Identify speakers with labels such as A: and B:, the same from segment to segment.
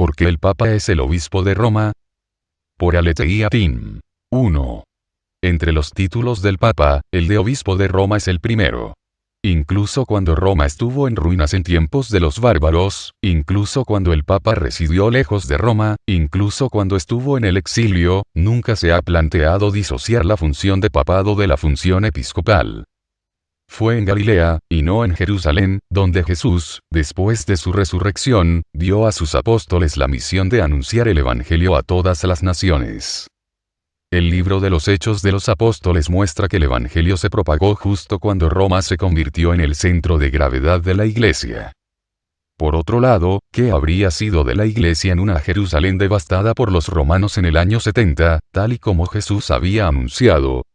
A: ¿Por qué el Papa es el obispo de Roma? Por Aletheia Tim. 1. Entre los títulos del Papa, el de obispo de Roma es el primero. Incluso cuando Roma estuvo en ruinas en tiempos de los bárbaros, incluso cuando el Papa residió lejos de Roma, incluso cuando estuvo en el exilio, nunca se ha planteado disociar la función de papado de la función episcopal. Fue en Galilea, y no en Jerusalén, donde Jesús, después de su resurrección, dio a sus apóstoles la misión de anunciar el Evangelio a todas las naciones. El libro de los Hechos de los Apóstoles muestra que el Evangelio se propagó justo cuando Roma se convirtió en el centro de gravedad de la Iglesia. Por otro lado, ¿qué habría sido de la Iglesia en una Jerusalén devastada por los romanos en el año 70, tal y como Jesús había anunciado?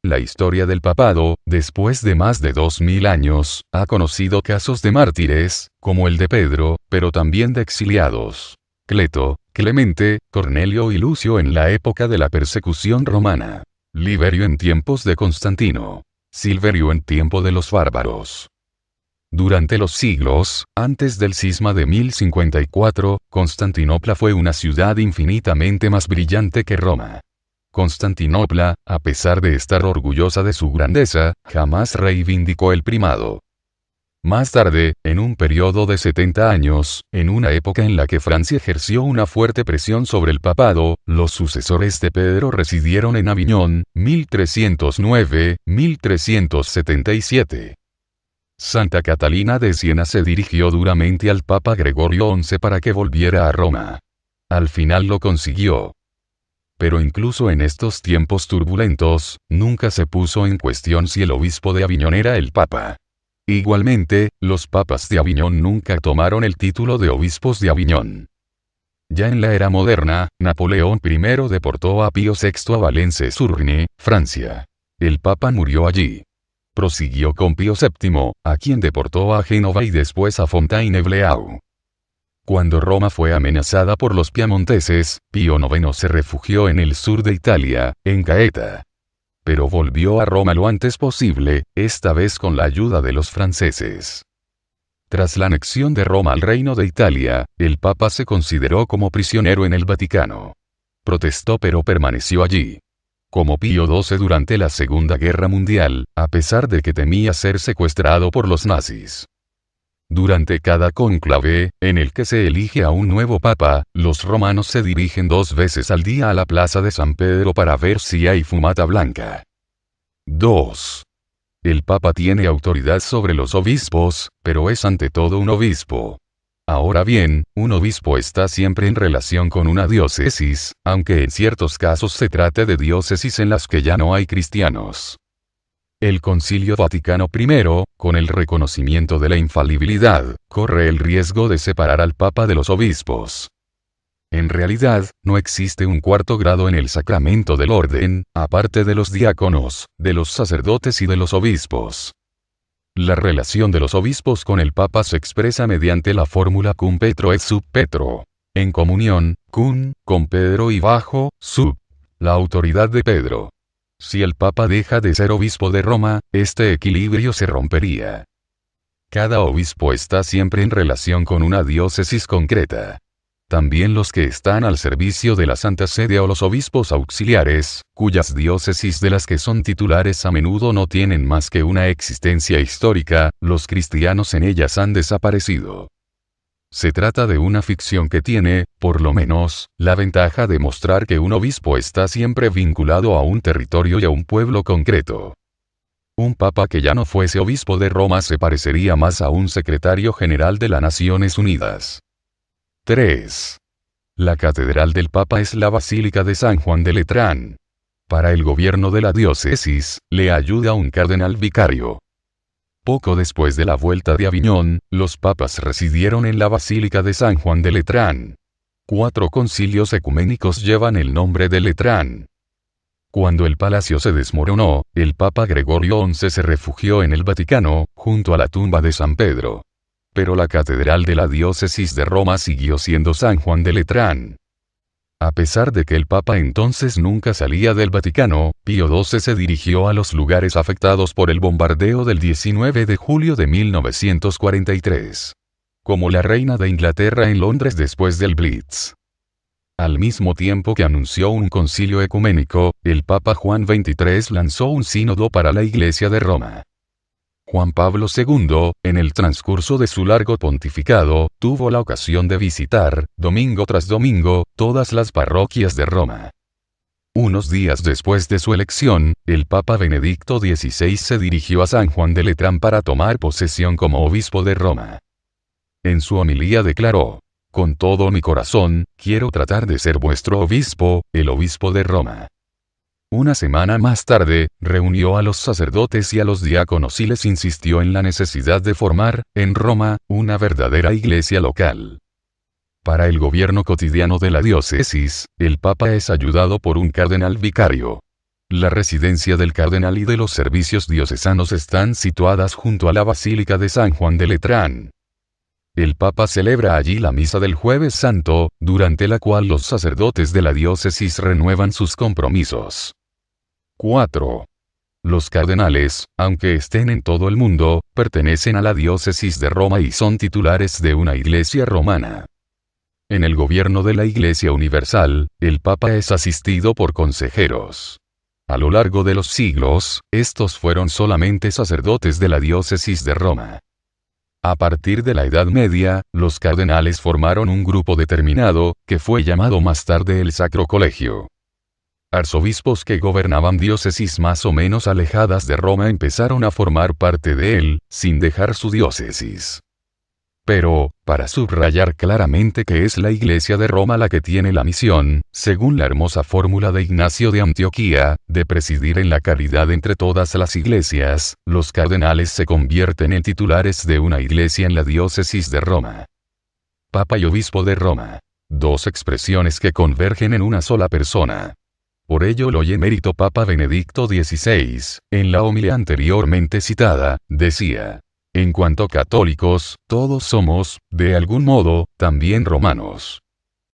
A: La historia del papado, después de más de 2000 años, ha conocido casos de mártires, como el de Pedro, pero también de exiliados. Cleto, Clemente, Cornelio y Lucio en la época de la persecución romana. Liberio en tiempos de Constantino. Silverio en tiempo de los bárbaros. Durante los siglos, antes del cisma de 1054, Constantinopla fue una ciudad infinitamente más brillante que Roma. Constantinopla, a pesar de estar orgullosa de su grandeza, jamás reivindicó el primado. Más tarde, en un periodo de 70 años, en una época en la que Francia ejerció una fuerte presión sobre el papado, los sucesores de Pedro residieron en Aviñón, 1309-1377. Santa Catalina de Siena se dirigió duramente al Papa Gregorio XI para que volviera a Roma. Al final lo consiguió. Pero incluso en estos tiempos turbulentos, nunca se puso en cuestión si el obispo de Aviñón era el Papa. Igualmente, los papas de Aviñón nunca tomaron el título de obispos de Aviñón. Ya en la era moderna, Napoleón I deportó a Pío VI a Valence-sur-Marne, Francia. El papa murió allí. Prosiguió con Pío VII, a quien deportó a Génova y después a Fontainebleau. Cuando Roma fue amenazada por los piamonteses, Pío IX se refugió en el sur de Italia, en Gaeta. Pero volvió a Roma lo antes posible, esta vez con la ayuda de los franceses. Tras la anexión de Roma al Reino de Italia, el Papa se consideró como prisionero en el Vaticano. Protestó pero permaneció allí. Como Pío XII durante la Segunda Guerra Mundial, a pesar de que temía ser secuestrado por los nazis. Durante cada cónclave, en el que se elige a un nuevo papa, los romanos se dirigen 2 veces al día a la plaza de San Pedro para ver si hay fumata blanca. 2. El papa tiene autoridad sobre los obispos, pero es ante todo un obispo. Ahora bien, un obispo está siempre en relación con una diócesis, aunque en ciertos casos se trate de diócesis en las que ya no hay cristianos. El Concilio Vaticano I, con el reconocimiento de la infalibilidad, corre el riesgo de separar al Papa de los obispos. En realidad, no existe un cuarto grado en el sacramento del orden, aparte de los diáconos, de los sacerdotes y de los obispos. La relación de los obispos con el Papa se expresa mediante la fórmula cum Petro et sub Petro. En comunión, cum, con Pedro y bajo, sub, la autoridad de Pedro. Si el Papa deja de ser obispo de Roma, este equilibrio se rompería. Cada obispo está siempre en relación con una diócesis concreta. También los que están al servicio de la Santa Sede o los obispos auxiliares, cuyas diócesis de las que son titulares a menudo no tienen más que una existencia histórica, los cristianos en ellas han desaparecido. Se trata de una ficción que tiene, por lo menos, la ventaja de mostrar que un obispo está siempre vinculado a un territorio y a un pueblo concreto. Un papa que ya no fuese obispo de Roma se parecería más a un secretario general de las Naciones Unidas. 3. La catedral del Papa es la Basílica de San Juan de Letrán. Para el gobierno de la diócesis, le ayuda un cardenal vicario. Poco después de la vuelta de Aviñón, los papas residieron en la Basílica de San Juan de Letrán. 4 concilios ecuménicos llevan el nombre de Letrán. Cuando el palacio se desmoronó, el Papa Gregorio XI se refugió en el Vaticano, junto a la tumba de San Pedro. Pero la catedral de la diócesis de Roma siguió siendo San Juan de Letrán. A pesar de que el Papa entonces nunca salía del Vaticano, Pío XII se dirigió a los lugares afectados por el bombardeo del 19 de julio de 1943. como la reina de Inglaterra en Londres después del Blitz. Al mismo tiempo que anunció un concilio ecuménico, el Papa Juan XXIII lanzó un sínodo para la Iglesia de Roma. Juan Pablo II, en el transcurso de su largo pontificado, tuvo la ocasión de visitar, domingo tras domingo, todas las parroquias de Roma. Unos días después de su elección, el Papa Benedicto XVI se dirigió a San Juan de Letrán para tomar posesión como obispo de Roma. En su homilía declaró: «Con todo mi corazón, quiero tratar de ser vuestro obispo, el obispo de Roma». Una semana más tarde, reunió a los sacerdotes y a los diáconos y les insistió en la necesidad de formar, en Roma, una verdadera iglesia local. Para el gobierno cotidiano de la diócesis, el Papa es ayudado por un cardenal vicario. La residencia del cardenal y de los servicios diocesanos están situadas junto a la Basílica de San Juan de Letrán. El Papa celebra allí la Misa del Jueves Santo, durante la cual los sacerdotes de la diócesis renuevan sus compromisos. 4. Los cardenales, aunque estén en todo el mundo, pertenecen a la diócesis de Roma y son titulares de una iglesia romana. En el gobierno de la Iglesia Universal, el Papa es asistido por consejeros. A lo largo de los siglos, estos fueron solamente sacerdotes de la diócesis de Roma. A partir de la Edad Media, los cardenales formaron un grupo determinado, que fue llamado más tarde el Sacro Colegio. Arzobispos que gobernaban diócesis más o menos alejadas de Roma empezaron a formar parte de él, sin dejar su diócesis. Pero, para subrayar claramente que es la Iglesia de Roma la que tiene la misión, según la hermosa fórmula de Ignacio de Antioquía, de presidir en la caridad entre todas las iglesias, los cardenales se convierten en titulares de una iglesia en la diócesis de Roma. Papa y obispo de Roma. Dos expresiones que convergen en una sola persona. Por ello el emérito Papa Benedicto XVI, en la homilía anteriormente citada, decía: «En cuanto católicos, todos somos, de algún modo, también romanos».